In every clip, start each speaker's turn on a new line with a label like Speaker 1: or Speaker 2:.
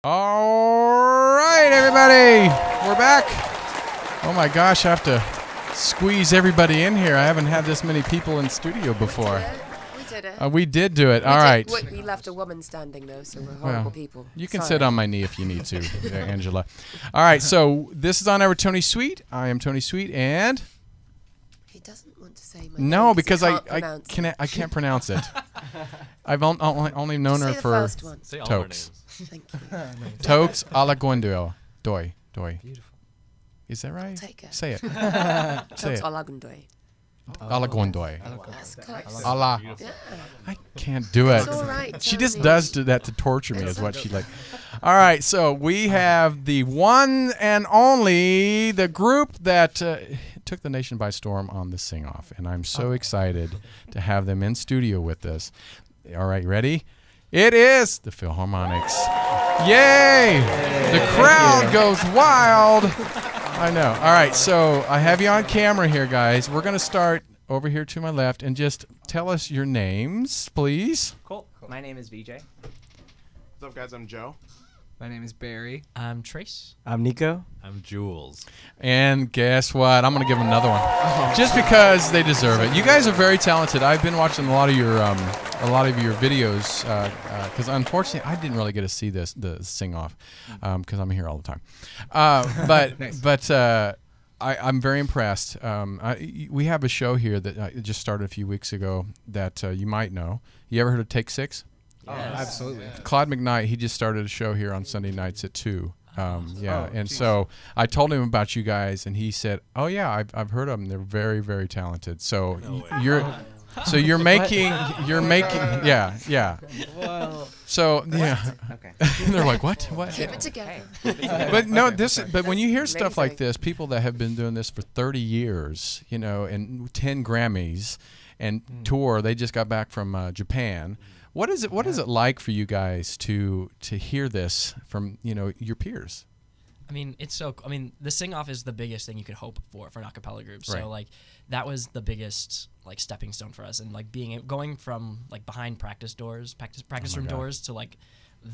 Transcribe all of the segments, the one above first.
Speaker 1: All right, everybody, we're back. Oh my gosh, I have to squeeze everybody in here. I haven't had this many people in studio before.
Speaker 2: We did it.
Speaker 1: We did do it. All right.
Speaker 2: We left a woman standing, though, so we're horrible people.
Speaker 1: You can sit on my knee if you need to, Angela. All right, so this is on our Tony Sweet. I am Tony Sweet, and...
Speaker 2: He doesn't want to say my
Speaker 1: No,
Speaker 2: name
Speaker 1: because
Speaker 2: I
Speaker 1: can't pronounce it. I've only known her for Tokes.
Speaker 2: Thank you.
Speaker 1: Tokes a la Gwendol. Doy.
Speaker 3: Beautiful.
Speaker 1: Is that right?
Speaker 2: Take it.
Speaker 1: Say it. Say it.
Speaker 2: A la Gundoy.
Speaker 1: A la Gwendol.
Speaker 2: That's close.
Speaker 1: A la.
Speaker 2: Yeah.
Speaker 1: I can't do it.
Speaker 2: It's all right,
Speaker 1: She just
Speaker 2: Tony.
Speaker 1: does do that to torture me, is what she like. All right, so we have the one and only, the group that took the nation by storm on the sing-off, and I'm so excited to have them in studio with us. All right, ready? It is the Philharmonics. Yay! The crowd goes wild. I know. All right, so I have you on camera here, guys. We're going to start over here to my left, and just tell us your names, please.
Speaker 3: Cool. My name is VJ.
Speaker 4: What's up, guys? I'm Joe.
Speaker 5: My name is Barry.
Speaker 6: I'm Trace.
Speaker 7: I'm Nico.
Speaker 8: I'm Jules.
Speaker 1: And guess what? I'm going to give them another one, just because they deserve it. You guys are very talented. I've been watching a lot of your videos because unfortunately I didn't really get to see the sing off because I'm here all the time. But I'm very impressed. We have a show here that just started a few weeks ago that you might know. You ever heard of Take Six?
Speaker 5: Yes. Absolutely.
Speaker 1: Claude McKnight, he just started a show here on Sunday nights at 2.
Speaker 5: Geez.
Speaker 1: So I told him about you guys, and he said, "Oh yeah, I've heard of them. They're very, very talented." So you're making yeah.
Speaker 7: Well,
Speaker 1: So yeah,
Speaker 7: okay.
Speaker 1: they're like, what?
Speaker 2: Keep it together.
Speaker 1: But when you hear stuff like
Speaker 2: Amazing.
Speaker 1: this, people that have been doing this for 30 years, and 10 Grammys and tour, they just got back from Japan. What is it like for you guys to hear this from your peers?
Speaker 6: I mean, the sing-off is the biggest thing you could hope for an a cappella group.
Speaker 1: Right.
Speaker 6: So that was the biggest stepping stone for us, and going from behind practice room doors to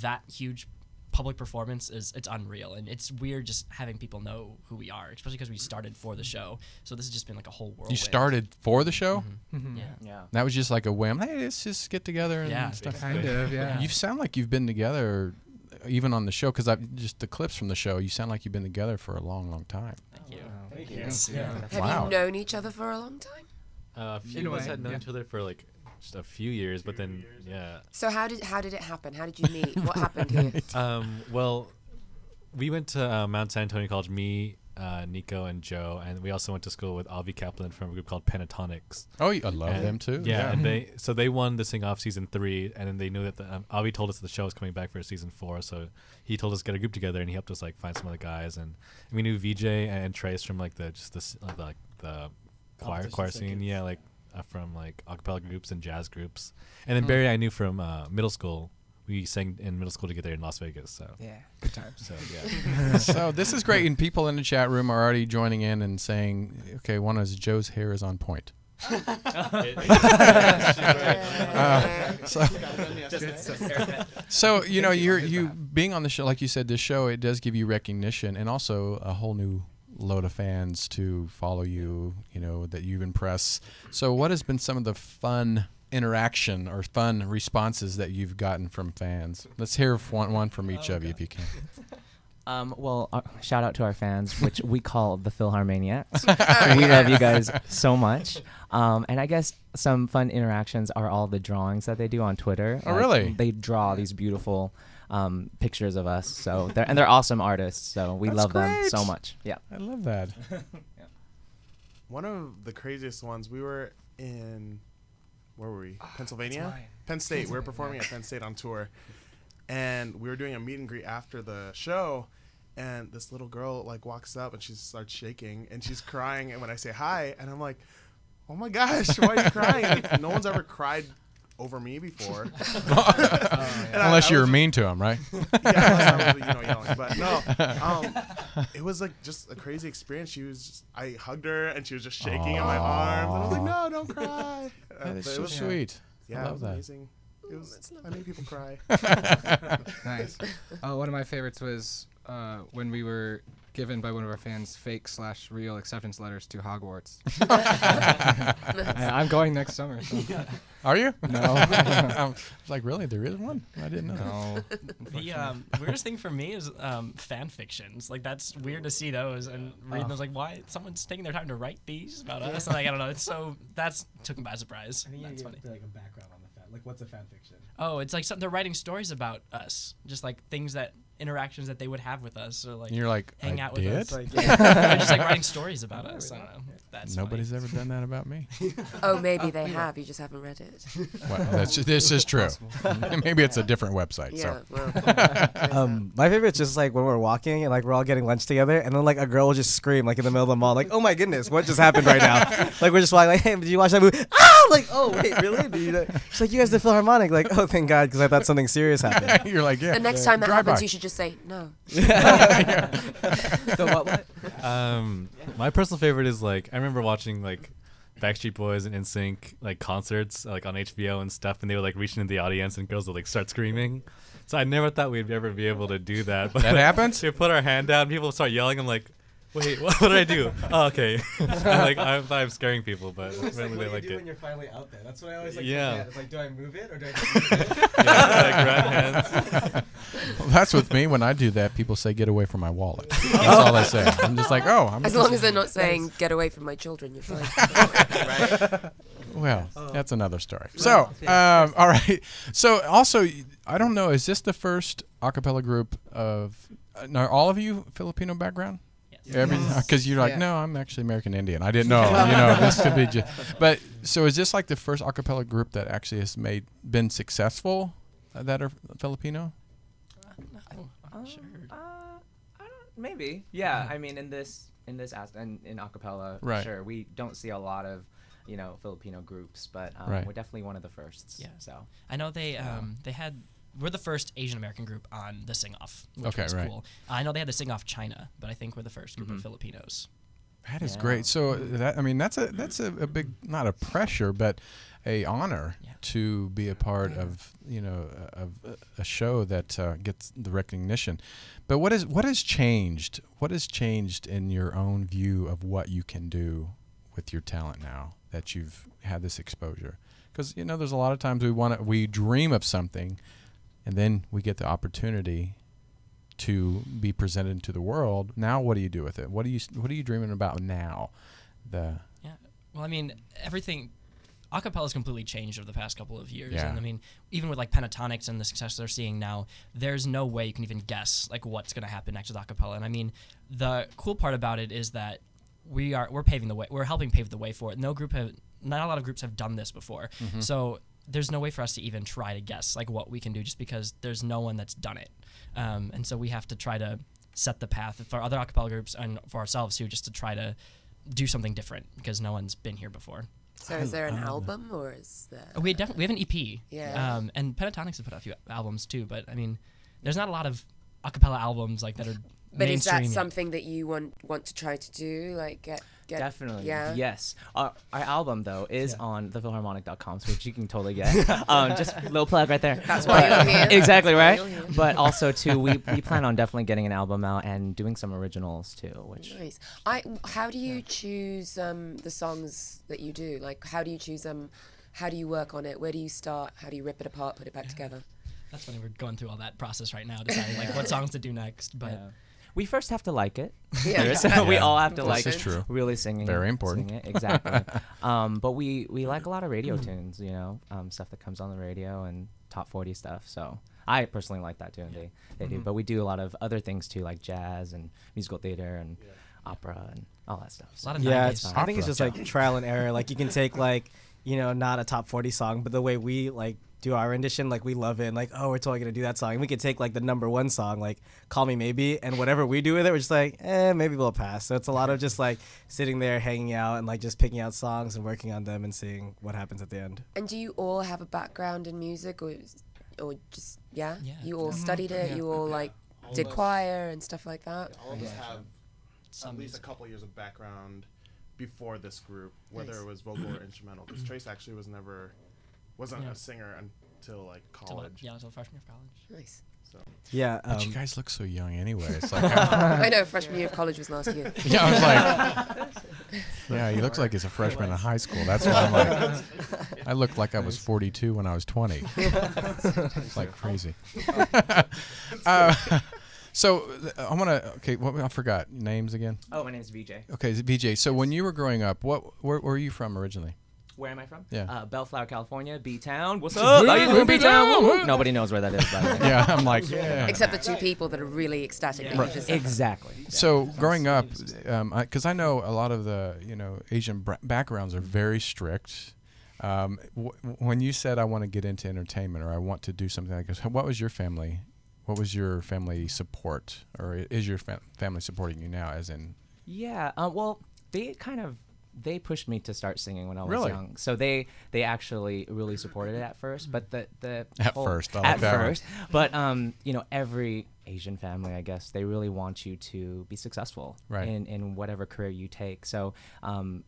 Speaker 6: that huge public performance it's unreal, and it's weird just having people know who we are, especially because we started for the show. So this has just been a whole world.
Speaker 1: You started for the show?
Speaker 6: Mm-hmm.
Speaker 7: Yeah.
Speaker 1: That was just like a whim. Hey, let's just get together and stuff.
Speaker 5: Kind of, yeah.
Speaker 1: You sound like you've been together even on the show, because just the clips from the show, you sound like you've been together for a long, long time.
Speaker 6: Thank you.
Speaker 7: Thank you.
Speaker 5: Yes.
Speaker 7: Yeah.
Speaker 2: Have
Speaker 1: Wow.
Speaker 2: you known each other for a long time?
Speaker 8: A few of us had known each other for just a few years, but then
Speaker 2: So how did it happen? How did you meet? What happened here?
Speaker 8: well, we went to Mount San Antonio College. Me, Nico, and Joe, and we also went to school with Avi Kaplan from a group called Pentatonics.
Speaker 1: Oh, I love them too.
Speaker 8: Yeah, and they won the Sing Off season 3, and then they knew that Avi told us that the show was coming back for season 4, so he told us to get a group together, and he helped us find some other guys, and we knew VJ and Trace from the choir scene, from acapella groups and jazz groups, and then Barry I knew from middle school. We sang in middle school together in Las Vegas. So
Speaker 5: Yeah, good times.
Speaker 8: So yeah.
Speaker 1: So this is great, and people in the chat room are already joining in and saying, "Okay, one is Joe's hair is on point." So you being on the show, like you said, this show, it does give you recognition and also a whole new load of fans to follow you. That you impress. So what has been some of the fun interaction or fun responses that you've gotten from fans? Let's hear one from each of you if you can.
Speaker 7: Well, shout out to our fans, which we call the Philharmaniacs. We love you guys so much. And I guess some fun interactions are all the drawings that they do on Twitter.
Speaker 1: Oh, really?
Speaker 7: They draw these beautiful pictures of us. So they're awesome artists. So we love them so much. Yeah.
Speaker 1: I love that.
Speaker 4: One of the craziest ones, we were in, where were we? Pennsylvania? Penn State. We were performing at Penn State on tour. And we were doing a meet and greet after the show. And this little girl walks up and she starts shaking and she's crying. And when I say hi, and I'm like, oh my gosh, why are you crying? No one's ever cried over me before.
Speaker 1: Unless you were mean to him, right?
Speaker 4: Yeah, unless I was, yelling. But no, it was just a crazy experience. I hugged her and she was just shaking in my arms. And I was like, no, don't cry.
Speaker 1: That is
Speaker 4: But it
Speaker 1: so
Speaker 4: was,
Speaker 1: sweet.
Speaker 4: Yeah,
Speaker 1: I
Speaker 4: it
Speaker 1: love
Speaker 4: was
Speaker 1: that.
Speaker 4: amazing. It was. I made people cry.
Speaker 5: Nice. One of my favorites was when we were given by one of our fans fake/real acceptance letters to Hogwarts. I'm going next summer. So.
Speaker 1: Are you?
Speaker 5: No.
Speaker 1: I was like, really? There is one? I didn't know.
Speaker 5: No.
Speaker 6: The weirdest thing for me is fan fictions. Like, that's weird to see those and read those. Like, why someone's taking their time to write these about us? And, like, I don't know. It's so that's took me by surprise. That's funny.
Speaker 3: Like a background on the fan. Like, what's a fan fiction?
Speaker 6: Oh, it's like they're writing stories about us, just like things that interactions that they would have with us, or like
Speaker 1: And you're like,
Speaker 6: hang
Speaker 1: I
Speaker 6: out
Speaker 1: did?
Speaker 6: with us. Like, they're just like writing stories about us. I don't know. That's
Speaker 1: Nobody's ever done that about me.
Speaker 2: Oh, maybe they have. You just haven't read it.
Speaker 1: Well, this is true. Maybe it's a different website.
Speaker 2: Yeah.
Speaker 1: So.
Speaker 2: Well.
Speaker 3: My favorite's just like when we're walking and like we're all getting lunch together, and then like a girl will just scream like in the middle of the mall, like, "Oh my goodness, what just happened right now?" Like we're just walking, like, "Hey, did you watch that movie?" Ah, like, "Oh wait, really?" Did you know? She's like, "You guys did Philharmonic?" Like, "Oh, thank God," because I thought something serious happened.
Speaker 1: You're like, yeah.
Speaker 2: The next time that
Speaker 1: Drive
Speaker 2: happens,
Speaker 1: by.
Speaker 2: you should just say no.
Speaker 5: So what?
Speaker 8: My personal favorite is like I remember watching like Backstreet Boys and NSYNC like concerts like on HBO and stuff, and they would like reach into the audience and girls would like start screaming. So I never thought we'd ever be able to do that. But
Speaker 1: That happens?
Speaker 8: We put our hand down, people start yelling. I'm like, wait, what did I do? Oh, okay. I thought I'm scaring people, but apparently they liked it.
Speaker 3: When you're finally out there. That's what I always like.
Speaker 8: Yeah.
Speaker 3: Forget. It's like, do I move it or do I just move it?
Speaker 8: Yeah, like grab hands.
Speaker 1: Well, that's with me. When I do that, people say, "Get away from my wallet." That's all they say. I'm just like, oh.
Speaker 2: As long as they're not saying "get away from my children," you're fine.
Speaker 1: Well, that's another story. So, all right. So, also, I don't know. Is this the first a cappella group of? Are all of you Filipino background? Because you're like,
Speaker 3: Yeah.
Speaker 1: no, I'm actually American Indian. I didn't know. This could be. But so, is this like the first a cappella group that actually has been successful that are Filipino?
Speaker 6: Sure.
Speaker 7: I don't, maybe. Yeah. I mean, in this and in acapella,
Speaker 1: Right.
Speaker 7: sure, we don't see a lot of, Filipino groups, but
Speaker 1: Right.
Speaker 7: we're definitely one of the firsts.
Speaker 6: Yeah.
Speaker 7: So.
Speaker 6: I know we're the first Asian American group on the Sing Off, which
Speaker 1: Okay,
Speaker 6: was
Speaker 1: right.
Speaker 6: cool. I know they had the Sing Off China, but I think we're the first group of Filipinos.
Speaker 1: That is
Speaker 7: Yeah.
Speaker 1: great. So that's a big, not a pressure, but a honor to be a part of of a show that gets the recognition. But what has changed? What has changed in your own view of what you can do with your talent now that you've had this exposure? Because there's a lot of times we dream of something, and then we get the opportunity to be presented to the world. Now, what do you do with it? What are you dreaming about now?
Speaker 6: Well, I mean, everything. Acapella's completely changed over the past couple of years,
Speaker 1: Yeah.
Speaker 6: and I mean, even with like Pentatonics and the success they're seeing now, there's no way you can even guess like what's going to happen next with acapella. And I mean, the cool part about it is that we're paving the way. We're helping pave the way for it. Not a lot of groups have done this before, so there's no way for us to even try to guess like what we can do, just because there's no one that's done it. And so we have to try to set the path for other acapella groups and for ourselves too, just to try to do something different because no one's been here before.
Speaker 2: So is there an album or is there?
Speaker 6: We have an EP.
Speaker 2: Yeah.
Speaker 6: And Pentatonics have put out a few albums too, but I mean, there's not a lot of acapella albums like that are.
Speaker 2: But is that
Speaker 6: mainstream yet.
Speaker 2: something that you want to try to do? Like get
Speaker 7: Definitely.
Speaker 2: Yeah.
Speaker 7: Yes. Our album though is on thefilharmonic.com, so which you can totally get. Just a little plug right there.
Speaker 2: That's why you're here.
Speaker 7: Exactly right.
Speaker 2: That's why you're here.
Speaker 7: But also too, we plan on definitely getting an album out and doing some originals too. Which
Speaker 2: Nice. How do you choose the songs that you do? Like, how do you choose them? How do you work on it? Where do you start? How do you rip it apart, put it back together?
Speaker 6: That's funny. We're going through all that process right now, deciding like what songs to do next. But
Speaker 7: we first have to like it.
Speaker 2: Yeah.
Speaker 7: So we
Speaker 1: Yeah.
Speaker 7: all have to
Speaker 1: This
Speaker 7: like
Speaker 1: is true.
Speaker 7: really singing.
Speaker 1: Very important.
Speaker 7: Sing it. Exactly. But we like a lot of radio tunes, stuff that comes on the radio and top 40 stuff. So I personally like that too, and they do. But we do a lot of other things too, like jazz and musical theater and opera and all that stuff.
Speaker 6: a lot of
Speaker 3: Yeah,
Speaker 6: 90s.
Speaker 3: I think it's just like trial and error. Like you can take like, not a top 40 song, but the way we like do our rendition, like we love it. And like, oh, we're totally gonna do that song. And we could take like the #1 song, like Call Me Maybe, and whatever we do with it, we're just like, maybe we'll pass. So it's a lot of just like sitting there, hanging out, and like just picking out songs and working on them and seeing what happens at the end.
Speaker 2: And do you all have a background in music, or just
Speaker 6: Yeah.
Speaker 2: You all studied it. You all like did choir and stuff like that.
Speaker 4: All of us have
Speaker 6: Some
Speaker 4: at least a
Speaker 6: music.
Speaker 4: couple years of background before this group, whether it was vocal or instrumental. Because Trace actually wasn't
Speaker 6: Yeah.
Speaker 4: a singer till like
Speaker 6: Till,
Speaker 4: college.
Speaker 6: yeah, until freshman year of college.
Speaker 2: Nice.
Speaker 4: So
Speaker 3: Yeah.
Speaker 1: But you guys look so young anyway. It's like,
Speaker 2: I know, freshman year of college was last year.
Speaker 1: yeah, I was like, yeah, he looks like he's a freshman in high school. That's what I'm like. I looked like I was 42 when I was 20. It's like crazy. So I want to. Okay, what I forgot names again.
Speaker 7: Oh, my name's VJ.
Speaker 1: Okay, VJ. So when you were growing up, where were you from originally?
Speaker 7: Where am I from?
Speaker 1: Yeah.
Speaker 7: Bellflower, California, B-Town. What's up? How you doing, B-Town? Nobody knows where that is, by the way.
Speaker 1: Yeah, I'm like, yeah.
Speaker 2: Except the two people that are really ecstatic that you just said that.
Speaker 7: Exactly.
Speaker 1: So growing up, because I know a lot of the Asian backgrounds are very strict. When you said I want to get into entertainment or I want to do something like this, what was your family? What was your family support, or is your family supporting you now? As in,
Speaker 7: Yeah. Well, they pushed me to start singing when I was
Speaker 1: Really?
Speaker 7: young. So they actually really supported it at first, but the
Speaker 1: At
Speaker 7: whole-
Speaker 1: first, I like
Speaker 7: at
Speaker 1: that one.
Speaker 7: first. But every Asian family, I guess, they really want you to be successful
Speaker 1: Right.
Speaker 7: in whatever career you take. So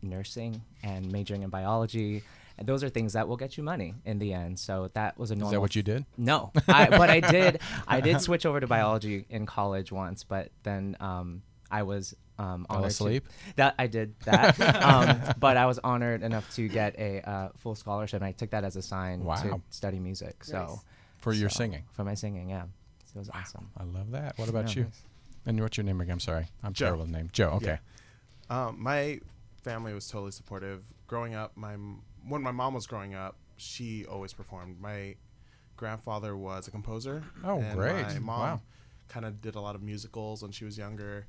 Speaker 7: nursing and majoring in biology, and those are things that will get you money in the end. So that was a normal.
Speaker 1: is that what you did?
Speaker 7: No, but I did. I did switch over to biology in college once, but then I was
Speaker 1: Fell
Speaker 7: honored
Speaker 1: asleep?
Speaker 7: that I did that. But I was honored enough to get a full scholarship, and I took that as a sign
Speaker 1: Wow.
Speaker 7: to study music. So
Speaker 2: Nice.
Speaker 1: For your
Speaker 7: so-
Speaker 1: singing.
Speaker 7: for my singing, yeah, so it was awesome.
Speaker 1: I love that. What about
Speaker 7: Yeah.
Speaker 1: you? And what's your name again? I'm sorry, I'm
Speaker 4: Joe.
Speaker 1: terrible with name. Joe. Okay.
Speaker 4: My family was totally supportive. Growing up, when my mom was growing up, she always performed. My grandfather was a composer.
Speaker 1: Oh,
Speaker 4: and
Speaker 1: great.
Speaker 4: My mom
Speaker 1: Wow.
Speaker 4: kind of did a lot of musicals when she was younger,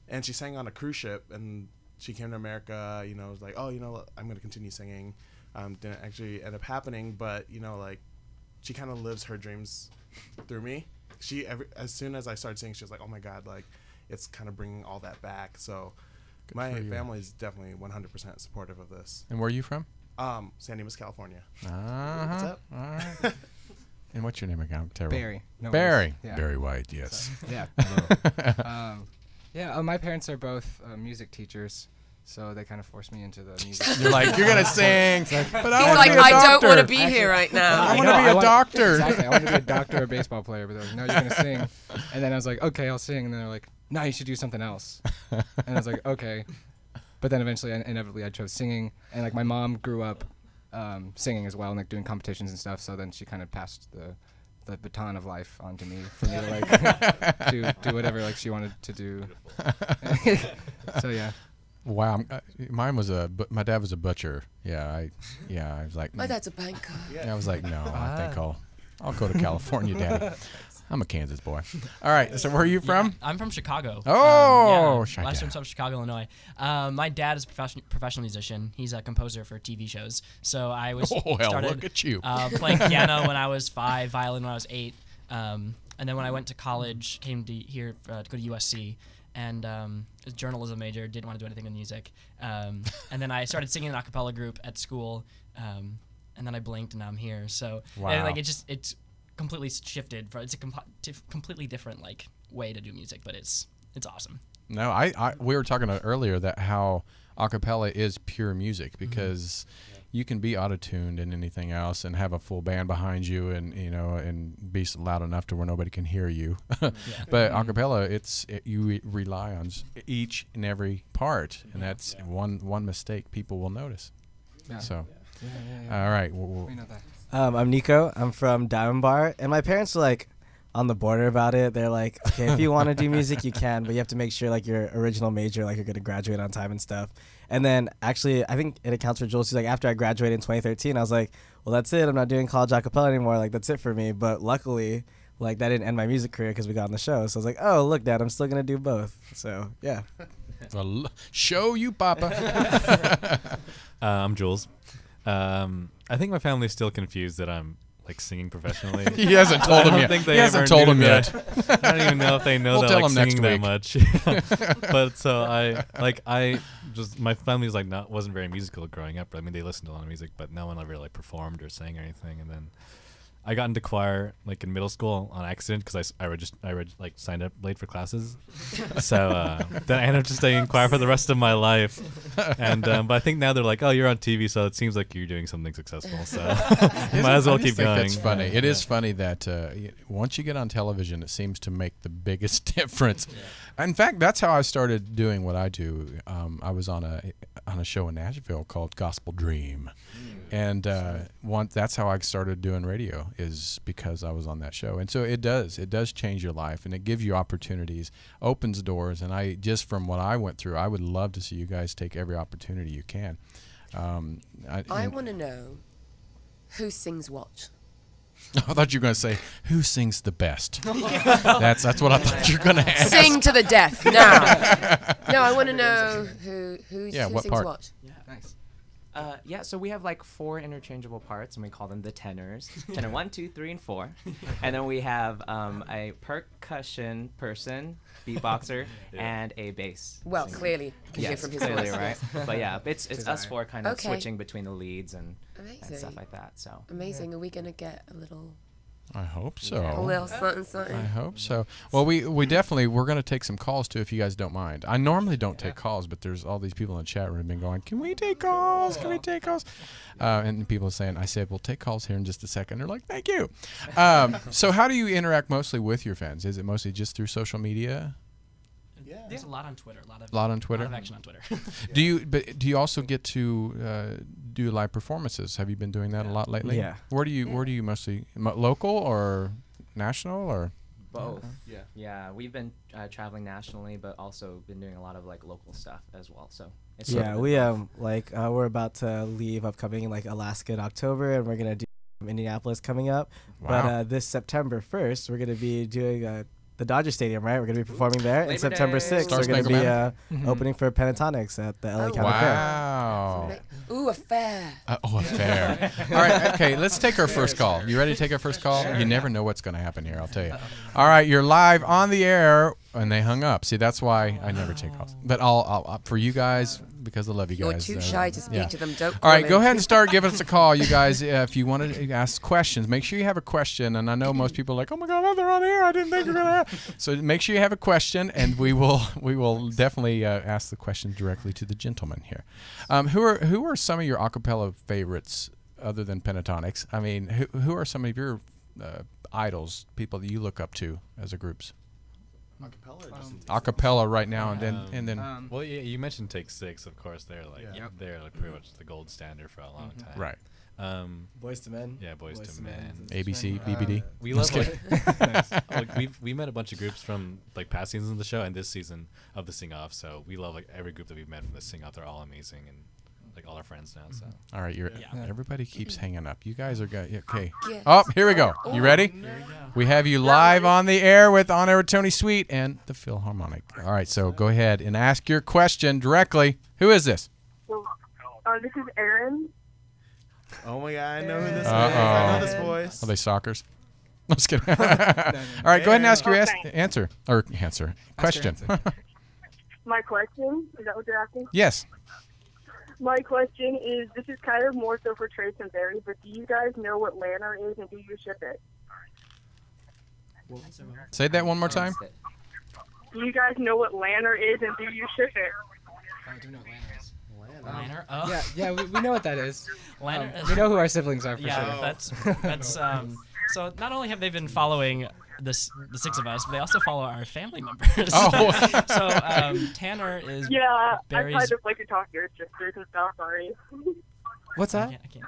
Speaker 4: and she sang on a cruise ship. And she came to America. Was like, oh, I'm going to continue singing. Didn't actually end up happening, but like, she kind of lives her dreams through me. As soon as I started singing, she was like, oh my God, like, it's kind of bringing all that back. So
Speaker 1: Good
Speaker 4: my
Speaker 1: for you.
Speaker 4: family is definitely 100% supportive of this.
Speaker 1: And where are you from?
Speaker 4: San Dimas, California.
Speaker 1: Uh-huh.
Speaker 4: What's up?
Speaker 1: All right. And what's your name again? I'm terrible.
Speaker 5: Barry. No
Speaker 1: Barry.
Speaker 5: worries. Yeah.
Speaker 1: Barry White. Yes.
Speaker 5: Yeah. My parents are both music teachers, so they kind of forced me into the music.
Speaker 1: You're like, you're gonna sing, but I
Speaker 2: He's
Speaker 1: want
Speaker 2: like,
Speaker 1: to be a
Speaker 2: I don't
Speaker 1: doctor.
Speaker 2: want to be here right now.
Speaker 1: I
Speaker 5: I
Speaker 1: want to
Speaker 5: know,
Speaker 1: be a
Speaker 5: I want-
Speaker 1: doctor.
Speaker 5: Exactly. I wanted to be a doctor or a baseball player, but they're like, no, you're going to sing. And then I was like, okay, I'll sing. And then they're like, no, you should do something else. And I was like, okay. But then eventually, inevitably, I chose singing. And like my mom grew up singing as well and like doing competitions and stuff. So then she kind of passed the baton of life onto me for me to like do whatever like she wanted to do. So yeah.
Speaker 1: Wow. Mine was my dad was a butcher. Yeah. I was like,
Speaker 2: My dad's a banker.
Speaker 1: I was like, no, I think I'll go to California, Daddy. I'm a Kansas boy. All right. So where are you from?
Speaker 6: I'm from Chicago.
Speaker 1: Oh,
Speaker 6: Chicago. Western suburb of Chicago, Illinois. My dad is a professional musician. He's a composer for TV shows. So I was
Speaker 1: Oh, hell,
Speaker 6: started
Speaker 1: look at you.
Speaker 6: playing piano when I was 5, violin when I was 8, and then when I went to college, came to here to go to USC, and was a journalism major. Didn't want to do anything with music, and then I started singing in an a cappella group at school, and then I blinked and now I'm here. So
Speaker 1: Wow.
Speaker 6: and like it's completely shifted. It's a completely different like way to do music, but it's awesome.
Speaker 1: No, we were talking earlier that how a cappella is pure music because you can be auto-tuned and anything else and have a full band behind you and and be loud enough to where nobody can hear you. But a cappella, you rely on each and every part, and that's one mistake people will notice.
Speaker 5: Yeah.
Speaker 1: So,
Speaker 5: Yeah.
Speaker 1: all right.
Speaker 5: We know that.
Speaker 3: I'm Nico. I'm from Diamond Bar, and my parents are like on the border about it. They're like, okay, if you want to do music, you can, but you have to make sure like your original major, like you're gonna graduate on time and stuff. And then actually, I think it accounts for Jules. She's like, after I graduated in 2013, I was like, well, that's it. I'm not doing college a cappella anymore. Like that's it for me. But luckily, like that didn't end my music career because we got on the show. So I was like, oh, look, Dad, I'm still gonna do both. So yeah.
Speaker 1: Well, show you, Papa.
Speaker 8: I'm Jules. I think my family's still confused that I'm like singing professionally.
Speaker 1: He hasn't told
Speaker 8: I
Speaker 1: him
Speaker 8: don't
Speaker 1: yet.
Speaker 8: think they
Speaker 1: He hasn't
Speaker 8: ever
Speaker 1: told
Speaker 8: knew
Speaker 1: him
Speaker 8: that.
Speaker 1: yet.
Speaker 8: I don't even know if they know
Speaker 1: We'll
Speaker 8: that
Speaker 1: tell
Speaker 8: like
Speaker 1: them next
Speaker 8: singing that
Speaker 1: week.
Speaker 8: much. But so I just my family's like wasn't very musical growing up. I mean, they listened to a lot of music, but no one ever like performed or sang or anything. And then I got into choir like in middle school on accident because I like signed up late for classes. So then I ended up just staying in choir for the rest of my life. And but I think now they're like, oh, you're on TV, so it seems like you're doing something successful. So might as well keep going.
Speaker 1: That's funny. It is funny that once you get on television, it seems to make the biggest difference. In fact, that's how I started doing what I do. I was on a show in Nashville called Gospel Dream. And that's how I started doing radio, is because I was on that show. And so it does change your life, and it gives you opportunities, opens doors. And from what I went through, I would love to see you guys take every opportunity you can.
Speaker 2: I want to know who sings what.
Speaker 1: I thought you were going to say, who sings the best? That's what I thought you were going to ask.
Speaker 2: Sing to the death now. No, I want to know who
Speaker 1: what
Speaker 2: sings
Speaker 1: part?
Speaker 2: what.
Speaker 7: Yeah, nice. So we have like 4 interchangeable parts, and we call them the tenors. Tenor 1, 2, 3, and 4. And then we have a percussion person, beatboxer, and a bass.
Speaker 2: Well,
Speaker 7: singer.
Speaker 2: clearly, you can hear
Speaker 7: Yes,
Speaker 2: from his
Speaker 7: clearly,
Speaker 2: voice.
Speaker 7: right? But yeah, it's us 4 kind of
Speaker 2: Okay.
Speaker 7: switching between the leads and
Speaker 2: Amazing.
Speaker 7: stuff like that. So
Speaker 2: Amazing. Are we going to get a little
Speaker 1: I hope so.
Speaker 2: A little something, something.
Speaker 1: I hope so. Well, we're going to take some calls too, if you guys don't mind. I normally don't take calls, but there's all these people in the chat room been going, can we take calls? Can we take calls? And people are saying, I said, we'll take calls here in just a second. They're like, thank you. So how do you interact mostly with your fans? Is it mostly just through social media?
Speaker 4: Yeah.
Speaker 6: There's a lot on Twitter. A lot
Speaker 1: on Twitter?
Speaker 6: A lot of action on Twitter.
Speaker 1: Do you also get to do live performances? Have you been doing that a lot lately?
Speaker 3: Yeah.
Speaker 1: Where do you mostly local or national or?
Speaker 7: both.
Speaker 4: Yeah.
Speaker 7: Yeah, we've been traveling nationally, but also been doing a lot of like local stuff as well. So it's
Speaker 3: Yeah, we we're about to leave upcoming in like Alaska in October, and we're gonna do Indianapolis coming up.
Speaker 1: Wow.
Speaker 3: But this September 1st, we're gonna be doing the Dodger Stadium, right? We're gonna be performing there. And September 6th,
Speaker 1: Star
Speaker 3: we're gonna
Speaker 1: Spangled
Speaker 3: be opening for Pentatonics at the LA
Speaker 2: Oh,
Speaker 3: County Fair.
Speaker 1: Wow.
Speaker 2: Ooh, a fair.
Speaker 1: A fair. All right, okay, let's take our first call. You ready to take our first call? You never know what's going to happen here, I'll tell you. All right, you're live on the air, and they hung up. See, that's why I never take calls. But I'll for you guys, because I love you
Speaker 2: You're
Speaker 1: guys.
Speaker 2: too shy to speak to them. Don't
Speaker 1: All right,
Speaker 2: call
Speaker 1: go
Speaker 2: in.
Speaker 1: ahead and start giving us a call, you guys. If you want to ask questions, make sure you have a question. And I know most people are like, oh my God, they're on air. I didn't think we were going to have. So make sure you have a question, and we will definitely ask the question directly to the gentleman here. Who are some of your acapella favorites other than Pentatonics? I mean, who are some of your idols, people that you look up to as a groups?
Speaker 4: Acapella or just
Speaker 1: Acapella right now, and then
Speaker 8: well, yeah, you mentioned Take Six, of course. They're like
Speaker 4: Yeah.
Speaker 8: they're like pretty much the gold standard for a long time.
Speaker 1: right.
Speaker 3: Boys to Men.
Speaker 8: Yeah, Boys to Men.
Speaker 1: ABC, BBD.
Speaker 8: We love like we met a bunch of groups from like past seasons of the show and this season of the Sing Off. So we love like every group that we've met from the Sing Off. They're all amazing and like all our friends now. So
Speaker 1: All right, everybody keeps hanging up. You guys are good. Okay.
Speaker 2: Yes.
Speaker 1: Oh, here we go. You ready? We have you live on the air with Tony Sweet and the Philharmonic. All right, so go ahead and ask your question directly. Who is this?
Speaker 9: This is Aaron.
Speaker 4: Oh my God, I know who this is.
Speaker 1: Uh-oh.
Speaker 4: I know this voice.
Speaker 1: Are they stalkers? I'm just kidding. All right, go ahead and ask your answer. Question.
Speaker 9: My question, is that what you're asking?
Speaker 1: Yes.
Speaker 9: My question is, this is kind of more so for Trace and Barry, but do you guys know what Lanner is and do you ship it?
Speaker 1: Say that one more time.
Speaker 9: Do you guys know what Lanner is and do you ship it?
Speaker 5: I do know what Lanner is.
Speaker 6: Lanner. Oh.
Speaker 5: Yeah, we know what that is.
Speaker 6: Lanner.
Speaker 5: We know who our siblings are for
Speaker 6: Yeah,
Speaker 5: sure.
Speaker 6: that's so not only have they been following the six of us, but they also follow our family members.
Speaker 1: Oh.
Speaker 6: So Tanner is
Speaker 9: Yeah,
Speaker 6: Barry's.
Speaker 9: I kind of like to talk to your sisters and stuff, sorry.
Speaker 3: What's
Speaker 6: I
Speaker 3: that?
Speaker 6: can't.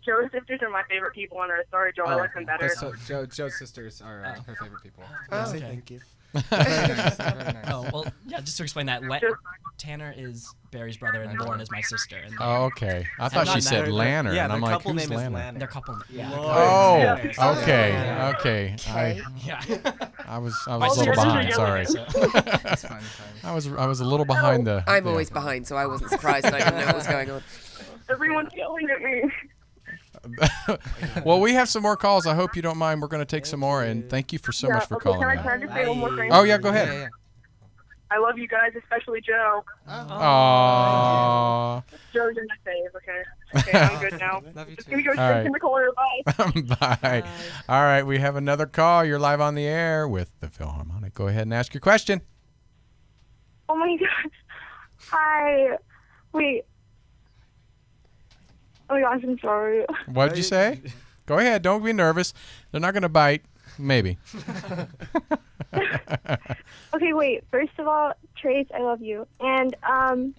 Speaker 9: Joe's sisters are my favorite people on earth. Sorry, Joe, I like them better.
Speaker 5: Joe's sisters are her favorite people.
Speaker 2: Oh.
Speaker 4: Say
Speaker 6: Okay.
Speaker 4: thank you.
Speaker 5: Very nice. Very nice.
Speaker 6: Oh well, yeah. Just to explain that, Tanner is Barry's brother, and Lauren is my sister. And
Speaker 1: Oh, okay. I thought she
Speaker 6: not
Speaker 1: said
Speaker 6: married.
Speaker 1: Lanner,
Speaker 3: Yeah,
Speaker 1: and I'm
Speaker 3: their
Speaker 1: like,
Speaker 3: couple
Speaker 1: who's
Speaker 3: name is
Speaker 1: Lanner?
Speaker 3: Lanner.
Speaker 6: they're couple. Yeah.
Speaker 1: Oh,
Speaker 9: Yeah.
Speaker 1: okay.
Speaker 2: Okay.
Speaker 6: Yeah.
Speaker 1: I was a
Speaker 9: Oh,
Speaker 1: little
Speaker 9: you're
Speaker 1: behind.
Speaker 9: really
Speaker 1: Sorry.
Speaker 5: It's fine.
Speaker 1: I was a little behind the.
Speaker 2: I'm always behind, so I wasn't surprised. I didn't know what was going on.
Speaker 9: Everyone's yelling at me.
Speaker 1: Well, we have some more calls. I hope you don't mind. We're going to take some more, and thank you for so much for calling
Speaker 9: Can
Speaker 1: in.
Speaker 9: I just say one more thing?
Speaker 1: Oh yeah, go ahead.
Speaker 9: I love you guys, especially Joe.
Speaker 1: Aww.
Speaker 9: Joe's in my fave. Okay, I'm good now.
Speaker 5: Love you
Speaker 9: Just
Speaker 5: too.
Speaker 9: gonna go
Speaker 1: All
Speaker 9: straight
Speaker 1: right.
Speaker 9: to the corner. Bye.
Speaker 1: Bye. All right, we have another call. You're live on the air with the Philharmonic. Go ahead and ask your question.
Speaker 9: Oh my God. Hi. Wait. Oh my gosh, I'm sorry.
Speaker 1: What did you say? Go ahead. Don't be nervous. They're not going to bite. Maybe.
Speaker 9: Okay, wait. First of all, Trace, I love you. And can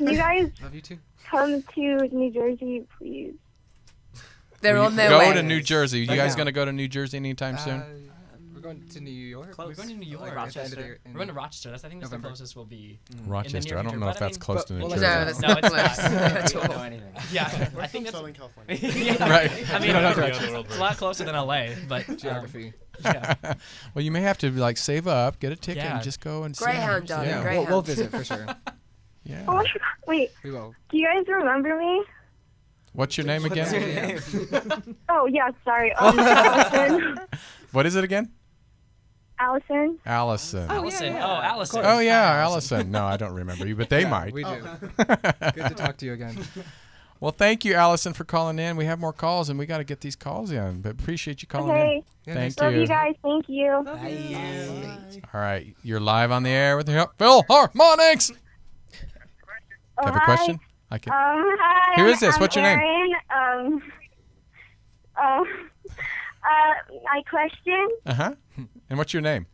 Speaker 9: you guys
Speaker 5: Love you too.
Speaker 9: come to New Jersey, please?
Speaker 2: They're
Speaker 1: Will
Speaker 2: on
Speaker 1: you
Speaker 2: their
Speaker 1: go
Speaker 2: way.
Speaker 1: to New Jersey. You guys
Speaker 3: now.
Speaker 1: going to go to New Jersey anytime soon?
Speaker 5: We're going to New York.
Speaker 6: We're going to New York.
Speaker 5: Like at the end of the year
Speaker 6: We're going to Rochester. That's, I think that's the
Speaker 5: November.
Speaker 6: closest we'll be.
Speaker 1: Rochester.
Speaker 6: near
Speaker 1: I don't
Speaker 6: future,
Speaker 1: know
Speaker 6: but
Speaker 1: if
Speaker 6: I
Speaker 1: that's
Speaker 6: mean-
Speaker 1: close to New
Speaker 5: well,
Speaker 1: Jersey.
Speaker 2: No, that's
Speaker 6: No,
Speaker 2: not
Speaker 6: it's
Speaker 2: close
Speaker 6: not.
Speaker 2: at
Speaker 7: We don't know
Speaker 2: all.
Speaker 7: anything.
Speaker 6: Yeah,
Speaker 4: We're
Speaker 6: I
Speaker 4: from
Speaker 6: think that's.
Speaker 4: Southern California.
Speaker 6: Yeah.
Speaker 1: Right.
Speaker 6: I mean,
Speaker 5: No,
Speaker 6: it's a lot closer than LA, but
Speaker 5: Geography.
Speaker 6: yeah.
Speaker 1: Well, you may have to like save up, get a ticket,
Speaker 6: Yeah.
Speaker 1: and just go and see
Speaker 2: Greyhound,
Speaker 1: them.
Speaker 2: darling,
Speaker 1: Yeah.
Speaker 2: Greyhound.
Speaker 5: We'll visit for sure.
Speaker 1: Yeah.
Speaker 9: Oh my God. Wait,
Speaker 5: We will.
Speaker 9: do you guys remember me?
Speaker 1: What's your name again?
Speaker 9: Oh, yeah, sorry. Allison.
Speaker 1: What is it again?
Speaker 9: Allison.
Speaker 1: Allison.
Speaker 6: Allison. Oh, Allison.
Speaker 1: Oh yeah, Allison. No, I don't remember you, but they might.
Speaker 5: We do. Good to talk to you again.
Speaker 1: Well, thank you, Allison, for calling in. We have more calls, and we got to get these calls in. But appreciate you calling
Speaker 9: Okay.
Speaker 5: Yeah,
Speaker 1: Thank
Speaker 9: Love
Speaker 1: you.
Speaker 9: you guys. Thank you.
Speaker 1: in. All right, you're live on the air with the Philharmonics.
Speaker 9: Oh,
Speaker 1: Have a question? I can.
Speaker 9: Hi.
Speaker 1: Who is this?
Speaker 9: I'm
Speaker 1: What's your name?
Speaker 9: Erin. My question.
Speaker 1: And what's your name?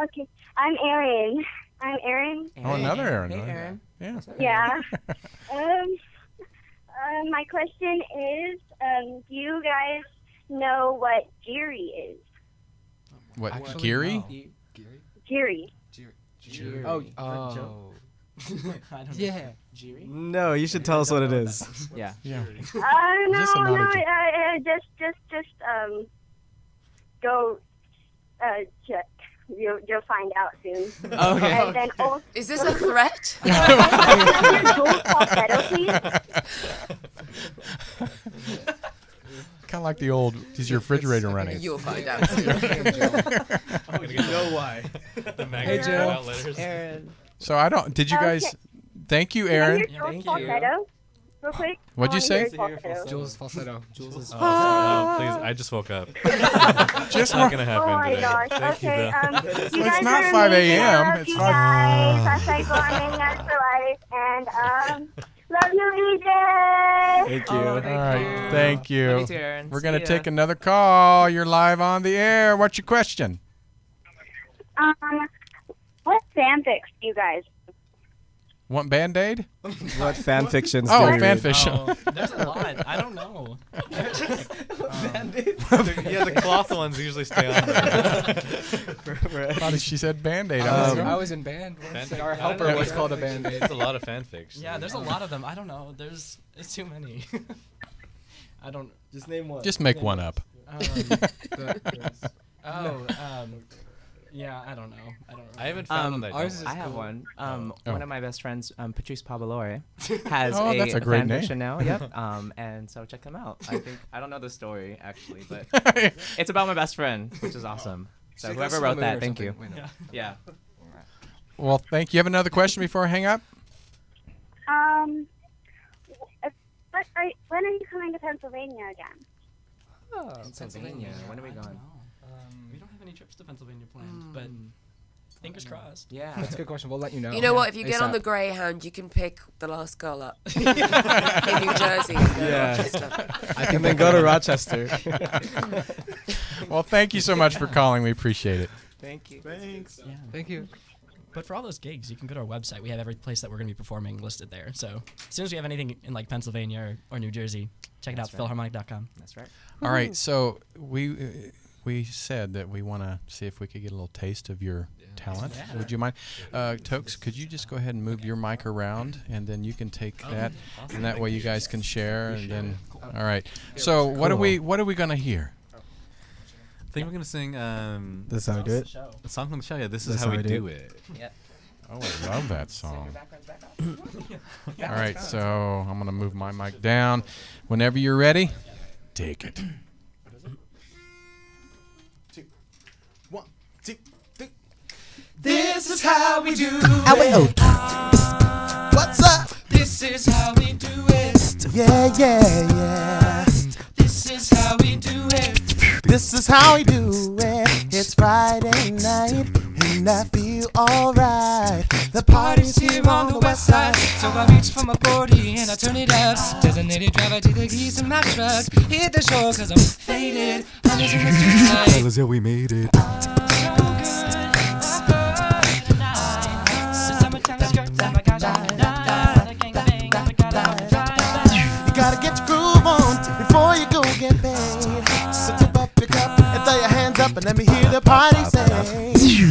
Speaker 9: Okay, I'm Erin. I'm Erin.
Speaker 1: Oh, another Aaron.
Speaker 7: Hey,
Speaker 1: Oh,
Speaker 7: Aaron.
Speaker 1: Yeah.
Speaker 9: Yeah. My question is, do you guys know what Jiri is?
Speaker 1: What?
Speaker 5: Actually,
Speaker 1: Geary?
Speaker 5: no.
Speaker 9: Jiri.
Speaker 5: Oh.
Speaker 6: I don't know.
Speaker 5: Yeah.
Speaker 3: No, you should tell us what it is.
Speaker 7: Yeah.
Speaker 1: Yeah.
Speaker 9: No,
Speaker 1: this a
Speaker 9: no.
Speaker 1: not
Speaker 9: Just go check. You'll find out soon.
Speaker 7: Okay.
Speaker 9: And then also,
Speaker 2: Is this a threat?
Speaker 9: your dual falsetto, please.
Speaker 1: Kind of like the old. Is your refrigerator running?
Speaker 2: You'll find out.
Speaker 8: You know why? The
Speaker 5: Hey, Jill.
Speaker 8: out letters.
Speaker 7: Aaron.
Speaker 1: So I don't. Did you guys?
Speaker 9: Okay.
Speaker 1: Thank you,
Speaker 9: Can I
Speaker 1: Aaron.
Speaker 9: hear dual
Speaker 7: Thank you.
Speaker 9: falsetto? Real quick.
Speaker 1: What'd you
Speaker 9: I wanna
Speaker 1: say?
Speaker 9: hear falsetto.
Speaker 5: Jules falsetto.
Speaker 3: Jules is
Speaker 8: Please, I just woke up.
Speaker 1: Just
Speaker 8: Not gonna happen
Speaker 9: Oh my
Speaker 8: today.
Speaker 9: gosh.
Speaker 8: Thank you,
Speaker 9: Okay.
Speaker 8: though.
Speaker 9: You
Speaker 1: It's
Speaker 9: guys
Speaker 1: not
Speaker 9: are
Speaker 1: 5
Speaker 9: amazing.
Speaker 1: a.m.,
Speaker 9: I love
Speaker 1: it's
Speaker 9: you
Speaker 1: 5
Speaker 9: guys. Hashtag for life. And love you, EJ.
Speaker 3: Thank you.
Speaker 1: All right. Thank you.
Speaker 7: Love you too, Aaron.
Speaker 1: We're
Speaker 7: See
Speaker 1: gonna
Speaker 7: ya.
Speaker 1: take another call. You're live on the air. What's your question?
Speaker 9: What fanfics do you guys?
Speaker 1: Want Band-Aid?
Speaker 3: What fan fictions
Speaker 1: Oh,
Speaker 3: do you
Speaker 1: fan
Speaker 3: read?
Speaker 1: fiction.
Speaker 6: Oh, there's a lot. I don't know.
Speaker 8: Yeah, the cloth ones usually stay on there.
Speaker 1: Thought she said Band-Aid.
Speaker 5: I was in band once.
Speaker 8: Fanfic.
Speaker 5: Our helper was called a Band-Aid.
Speaker 8: It's a lot of fanfics.
Speaker 6: Yeah, there's a lot of them. I don't know. It's too many. I don't.
Speaker 3: Just name one.
Speaker 1: Just make one up.
Speaker 6: Yeah, I don't know.
Speaker 8: I haven't found one that I
Speaker 5: ours
Speaker 8: don't
Speaker 5: is
Speaker 7: I have
Speaker 5: cool.
Speaker 7: one.
Speaker 1: Oh.
Speaker 7: One of my best friends, Patrice Pabalore, has
Speaker 1: Oh, that's a great
Speaker 7: fan
Speaker 1: name.
Speaker 7: fiction now. Yep. And so check them out. I don't know the story actually, but it's about my best friend, which is awesome. So
Speaker 5: Like a
Speaker 7: whoever
Speaker 5: slow
Speaker 7: wrote
Speaker 5: moon
Speaker 7: that,
Speaker 5: or
Speaker 7: thank you.
Speaker 5: something. Wait, no.
Speaker 7: Yeah.
Speaker 1: Well, thank you. You have another question before I hang up?
Speaker 9: When are you coming to Pennsylvania again?
Speaker 7: Pennsylvania. When are we going?
Speaker 6: We don't have any trips to Pennsylvania planned, but fingers crossed.
Speaker 7: Yeah.
Speaker 5: That's a good question. We'll let you know.
Speaker 2: You know what? If you get on
Speaker 5: ASAP.
Speaker 2: the Greyhound, you can pick the last girl up in New Jersey. And go to
Speaker 3: Yeah.
Speaker 2: Rochester.
Speaker 3: And then go to Rochester.
Speaker 1: Well, thank you so much for calling. We appreciate it.
Speaker 7: Thank you.
Speaker 4: Thanks.
Speaker 6: Yeah.
Speaker 5: Thank you.
Speaker 6: But for all those gigs, you can go to our website. We have every place that we're going to be performing listed there. So as soon as we have anything in like Pennsylvania or New Jersey, check it out,
Speaker 7: That's right.
Speaker 6: Philharmonic.com.
Speaker 7: That's right.
Speaker 1: All right. So we said that we want to see if we could get a little taste of your talent.
Speaker 6: Yeah.
Speaker 1: Would you mind? Tokes, could you just go ahead and move your mic around, and then you can take that, and that way you guys can share. And then, all right. So what are we gonna hear?
Speaker 8: I think we're gonna sing
Speaker 3: That's how we do it.
Speaker 8: a song from the show. Yeah, this is
Speaker 3: That's
Speaker 8: how
Speaker 3: how
Speaker 8: we
Speaker 3: I do
Speaker 8: do it.
Speaker 1: Oh, I love that song. All right. So I'm gonna move my mic down. Whenever you're ready, take it.
Speaker 4: 1, 2, 3.
Speaker 3: This
Speaker 10: This is how we do it.
Speaker 4: What's up?
Speaker 10: This is how we do it.
Speaker 4: Yeah, yeah, yeah.
Speaker 10: This is how we do it.
Speaker 4: This is how we do it. It's Friday night, and I feel alright. The party's here on the west side.
Speaker 10: So I reach for my 40 and I turn it up. Designated driver to the keys in my truck. Hit the shore cause I'm faded. I'm just in the streets tonight.
Speaker 8: Fellas, yeah, we made it.
Speaker 4: You gotta get your groove on before you go get paid. So tip up your cup and throw your hands up and let me hear the party say.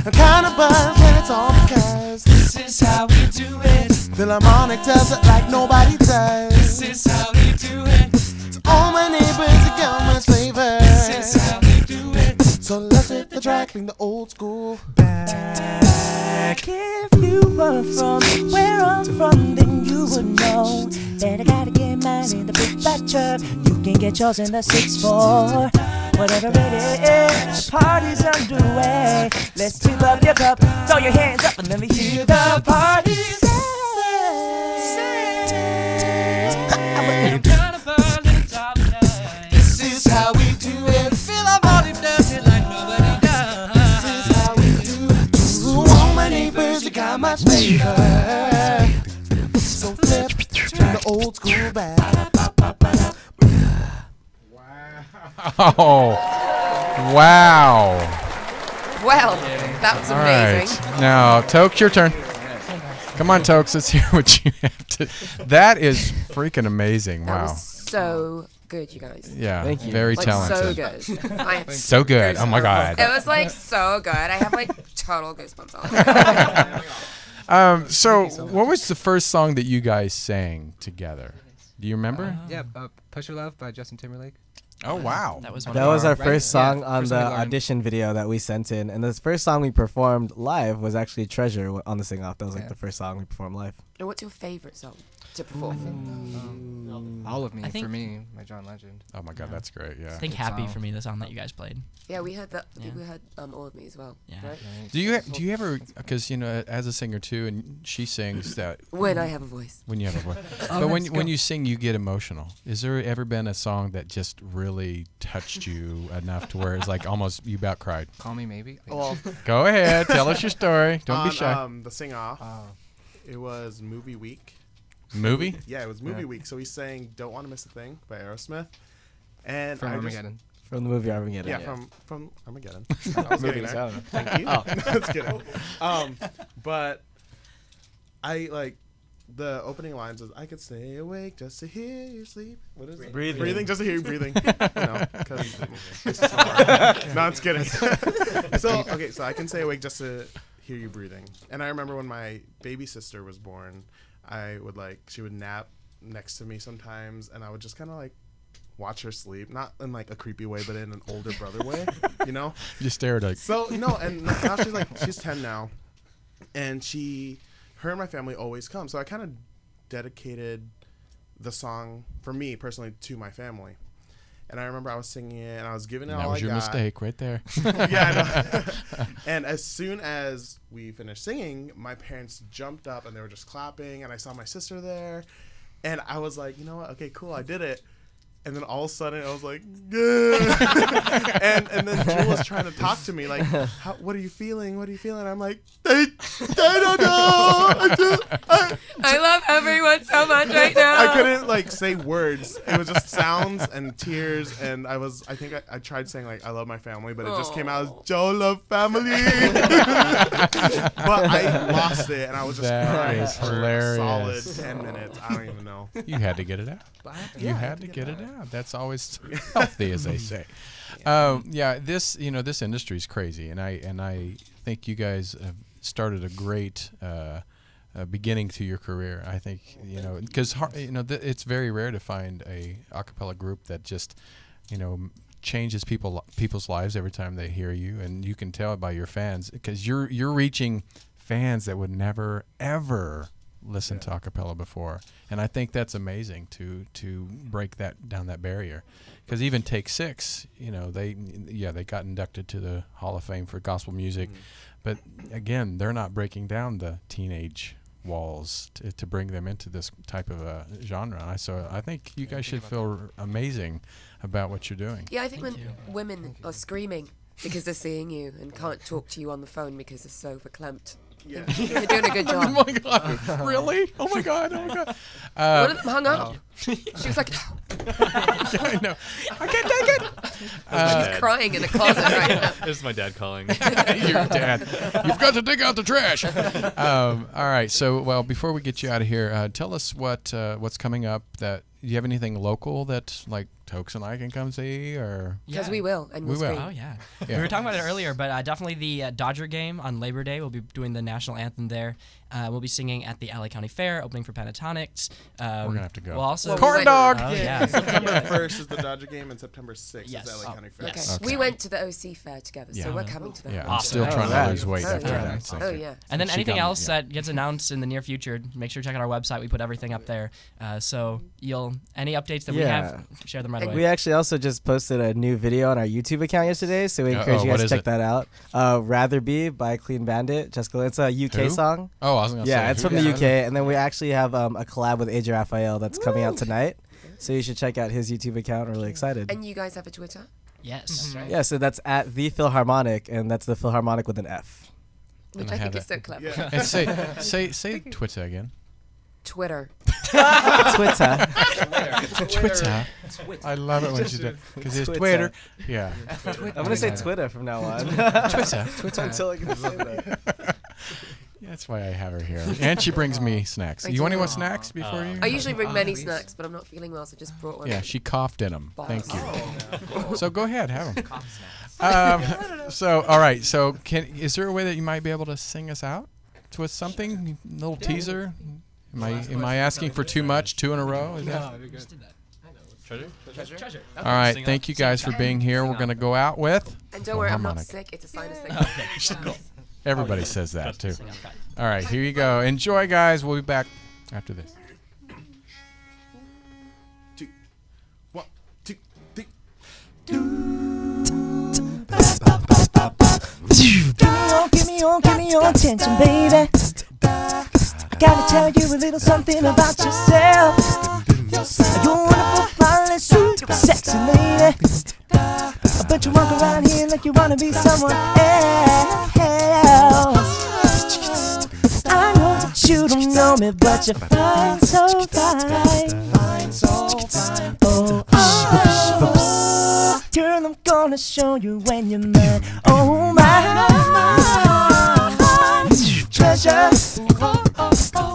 Speaker 4: I'm kinda buzzed and it's all because
Speaker 10: This is how we do it.
Speaker 4: Philharmonic does it like nobody does.
Speaker 10: This is how we do it.
Speaker 4: So all my neighbors have got much flavor.
Speaker 10: This is how we do it.
Speaker 4: So let's hit the track, bring the old school
Speaker 11: back. If you were from where I'm from, then you would know that I gotta get mine in the big fat truck. You can get yours in the 6'4". Whatever it is, the party's underway. Let's tip up your cup, throw your hands up, and let me hear the party say.
Speaker 10: This is how we do it. Philharmonic does it like nobody does.
Speaker 4: This is how we do it. All my neighbors, you got much flavor. So flip, bring the old school back.
Speaker 1: Oh, wow.
Speaker 2: Well, that was
Speaker 1: All
Speaker 2: amazing.
Speaker 1: right. Now, Tokes, your turn. Come on, Tokes. Let's hear what you have to. That is freaking amazing.
Speaker 2: That
Speaker 1: Wow.
Speaker 2: was so good, you guys.
Speaker 1: Yeah.
Speaker 3: Thank you.
Speaker 1: Very
Speaker 2: Like,
Speaker 1: talented.
Speaker 2: so good. I am
Speaker 1: So good. Oh my God.
Speaker 2: It was like so good. I have like total goosebumps on.
Speaker 1: So, what was the first song that you guys sang together? Do you remember?
Speaker 5: Yeah, Push Your Love by Justin Timberlake.
Speaker 1: Oh wow.
Speaker 6: That was one
Speaker 3: That
Speaker 6: of
Speaker 3: was our
Speaker 5: Right,
Speaker 3: first
Speaker 5: yeah,
Speaker 3: song on
Speaker 5: first
Speaker 3: the
Speaker 5: song we learned.
Speaker 3: audition video that we sent in, and the first song we performed live was actually Treasure on the sing off. That was like
Speaker 5: Yeah.
Speaker 3: the first song we performed live.
Speaker 2: And what's your favorite song to perform?
Speaker 5: All of Me
Speaker 6: I think-
Speaker 5: for me by John Legend.
Speaker 1: Oh my God, that's great. Yeah.
Speaker 6: I think
Speaker 5: Good
Speaker 6: Happy
Speaker 5: song.
Speaker 6: for me, the song that you guys played.
Speaker 2: Yeah, we had that. I think
Speaker 6: Yeah.
Speaker 2: we had All of Me as well.
Speaker 6: Yeah.
Speaker 2: Right?
Speaker 1: Do you ever, because you know, as a singer too, and she sings that
Speaker 2: When I have a voice.
Speaker 1: when you have a voice, but when you sing, you get emotional. Is there ever been a song that just really touched you enough to where it's like almost you about cried?
Speaker 5: Call Me Maybe.
Speaker 4: Well,
Speaker 1: Go ahead, tell us your story. Don't
Speaker 4: on,
Speaker 1: be shy.
Speaker 4: the sing off,
Speaker 5: Oh.
Speaker 4: it was movie week.
Speaker 1: Movie?
Speaker 4: Yeah, it was movie
Speaker 5: Yeah.
Speaker 4: week. So he sang "Don't Want to Miss a Thing" by Aerosmith, and
Speaker 5: From
Speaker 4: I just,
Speaker 5: Armageddon.
Speaker 3: From the movie Armageddon.
Speaker 4: yeah, from Armageddon. I was getting there. Thank you. That's good. But I like the opening lines is "I could stay awake just to hear you sleep." What is it? Breathing, just to hear you breathing. Because it's so hard. No, I'm just kidding. So I can stay awake just to hear you breathing. And I remember when my baby sister was born, she would nap next to me sometimes, and I would just kind of like watch her sleep, not in like a creepy way, but in an older brother way, you know?
Speaker 1: You stared like.
Speaker 4: So no, and now she's 10 now, and her and my family always come. So I kind of dedicated the song for me personally to my family. And I remember I was singing it, and I was giving it all I got.
Speaker 1: That was your mistake right there.
Speaker 4: Yeah, I know. And as soon as we finished singing, my parents jumped up, and they were just clapping, and I saw my sister there. And I was like, you know what? Okay, cool, I did it. And then all of a sudden, I was like, and then Jewel was trying to talk to me, like, what are you feeling? What are you feeling? I'm like, I don't know.
Speaker 2: I love everyone so much right now.
Speaker 4: I couldn't like say words. It was just sounds and tears, and I think I tried saying like I love my family, but it just came out as Joe love family. But I lost it, and I was just
Speaker 1: That
Speaker 4: crying
Speaker 1: is
Speaker 4: for
Speaker 1: hilarious.
Speaker 4: a solid 10 minutes. I don't even know.
Speaker 1: You had to get it out. You
Speaker 4: Yeah,
Speaker 1: had to get it out. That's always healthy, as they say. This industry is crazy, and I think you guys have started a great beginning to your career. I think because it's very rare to find a acapella group that just changes people's lives every time they hear you, and you can tell it by your fans because you're reaching fans that would never ever listen to acapella before, and I think that's amazing to break down that barrier. Because even Take Six, they got inducted to the Hall of Fame for gospel music, but again, they're not breaking down the teenage walls to bring them into this type of a genre. So I think you guys should feel amazing about what you're doing.
Speaker 2: Yeah, I think when women are screaming because they're seeing you and can't talk to you on the phone because they're so verklempt. Yeah. You're doing a good job.
Speaker 1: Oh my God! Really? Oh my God! Oh my God!
Speaker 2: One of them hung up. She was like,
Speaker 1: I know. I can't take it.
Speaker 2: She's crying in the closet right now.
Speaker 8: This is my dad calling.
Speaker 1: Your dad. You've got to dig out the trash. All right. So, well, before we get you out of here, tell us what's coming up. Do you have anything local that like Tokes and I can come see, or
Speaker 2: because we will, and
Speaker 1: we will.
Speaker 6: Oh yeah. We were talking about it earlier, but definitely the Dodger game on Labor Day. We'll be doing the national anthem there. We'll be singing at the LA County Fair, opening for Pentatonics.
Speaker 1: We're gonna have to go.
Speaker 6: We'll also
Speaker 1: corn dog.
Speaker 6: Oh, yeah.
Speaker 4: September 1st is the Dodger game, and September 6th
Speaker 6: Yes.
Speaker 4: is LA County Fair.
Speaker 2: Okay.
Speaker 6: Yes.
Speaker 2: We went to the OC Fair together, so we're coming to that.
Speaker 1: Yeah, I'm
Speaker 6: Awesome.
Speaker 1: still trying to lose weight after
Speaker 2: yeah.
Speaker 1: that. So.
Speaker 2: Oh yeah.
Speaker 6: And then
Speaker 1: She
Speaker 6: anything
Speaker 1: got me,
Speaker 6: else
Speaker 1: yeah.
Speaker 6: that gets announced in the near future, make sure to check out our website. We put everything up there. So any updates that we have, share them right away.
Speaker 3: We actually also just posted a new video on our YouTube account yesterday, so we encourage you
Speaker 1: what
Speaker 3: guys to
Speaker 1: is
Speaker 3: check
Speaker 1: it?
Speaker 3: that out. Rather Be by Clean Bandit. Jessica, it's a UK
Speaker 1: Who?
Speaker 3: song.
Speaker 1: Oh, I was gonna say.
Speaker 3: Yeah, it's from the UK, and then we actually have a collab with AJ Raphael that's coming out tonight. So you should check out his YouTube account. We're really excited.
Speaker 2: And you guys have a Twitter?
Speaker 6: Yes.
Speaker 3: Yeah, so that's at the Philharmonic, and that's the Philharmonic with an F.
Speaker 2: Which
Speaker 1: And
Speaker 2: I
Speaker 1: I
Speaker 2: think
Speaker 1: have
Speaker 2: is so clever.
Speaker 4: Yeah.
Speaker 1: And say Twitter again.
Speaker 2: Twitter.
Speaker 3: Twitter.
Speaker 1: Twitter. I love it when she does because it's
Speaker 3: Twitter.
Speaker 1: Twitter. Yeah.
Speaker 3: I'm gonna say Twitter from now on.
Speaker 1: Twitter.
Speaker 3: I'm totally gonna say that.
Speaker 1: Yeah, that's why I have her here. And she brings me snacks.
Speaker 2: Thank
Speaker 1: You want
Speaker 2: you.
Speaker 1: any more snacks before you?
Speaker 2: I usually bring many snacks, but I'm not feeling well, so just brought one.
Speaker 1: Yeah, she coughed in them.
Speaker 2: Balls.
Speaker 1: Thank you. So go ahead, have them. So all right. So is there a way that you might be able to sing us out with something? A little teaser. Am I asking for too much? 2 in a row? Is that?
Speaker 6: Treasure.
Speaker 1: All right. Thank you guys for being here. We're gonna go out with.
Speaker 2: And don't worry, I'm not
Speaker 1: Philharmonic.
Speaker 2: sick. It's a sinus thing.
Speaker 1: Everybody says that too. All right, here you go. Enjoy, guys. We'll be back after this.
Speaker 4: 2, 1, 2, 3.
Speaker 11: Give me your attention, baby. I gotta tell you a little something about yourself. You're wonderful, fine, and super sexy lady. But you walk around here like you wanna be someone else. I know that you don't know me, but you're fine, so fine. Oh, girl, I'm gonna show you when you're mine. Oh my treasure,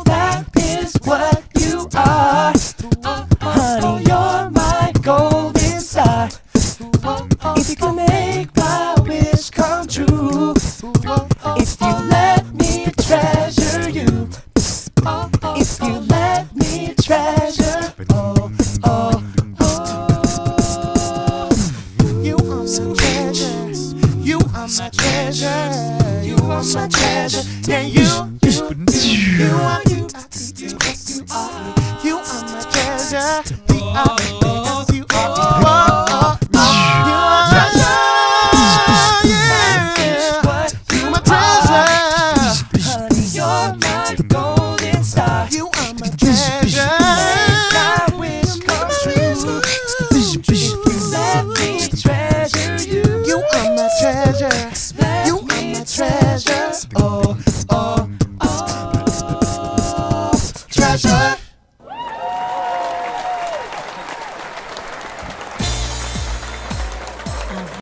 Speaker 11: that is what you are. Honey, you're my golden star. If you can make my wish come true, if you let me treasure you, if you let me treasure, you are my treasure, you are my treasure, you are my treasure, yeah, you